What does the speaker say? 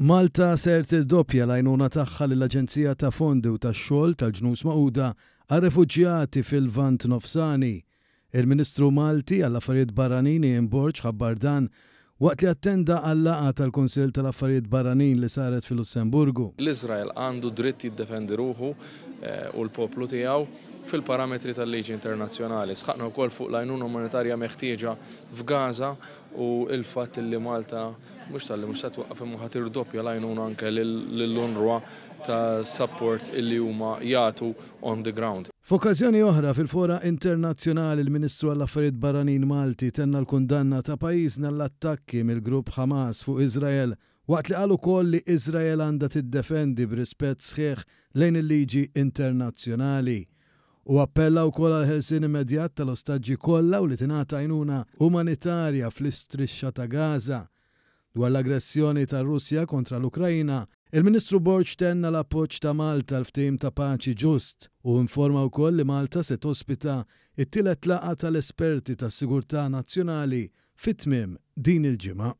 Malta ser tirdoppja l-għajnuna tagħha lill-Aġenzija ta' Fondi u tax-Xogħol tal-Ġnus Magħquda għar-refuġjati fil-Lvant Nofsani. Il-Ministru Malti għall-Affarijiet Barranin Ian Borg ħabbar dan waqt li attenda għall-laqgħa tal-Kunsill tal-Affarijiet Barranin li saret fil-Lussemburgu. L-Iżrael għandu dritt jiddefendi ruħu u l-poplu tiegħu fil-parametri tal-liġi internazzjonali. Sħaqna wkoll fuq l-għajnuna umanitarja meħtieġa f'Gaza u l-fatt li Malta mhux twaqqaf imma ħadd tirdoppja l-għajnuna anke lill-UNRWA ta' support illi huma jagħtu on the ground. F'okkażjoni oħra fil-fora internazzjonali l-Ministru għall-Affarijiet Barranin Malti tenna l-kundanna ta' pajjiżna l-attakki mill-grupp Hamas fuq Iżrael waqt li qal ukoll li Iżrael għandha tiddefendi b'rispett sħiħ lejn il-liġi internazzjonali. U appella wkoll għal ħelsien immedjat tal-ostaġġi kollha u li tingħata għajnuna umanitarja fl-istrixxa ta' Gaza. Dwar l-aggressjoni tar-Russja kontra l-Ukrajna, il-Ministru Borg tenna l-appoġġ ta' Malta l-ftehim ta' paċi ġust u informa wkoll li Malta se tospita it-tielet laqgħa tal-esperti tas-sigurtà nazzjonali fit-tmiem din il-ġimgħa.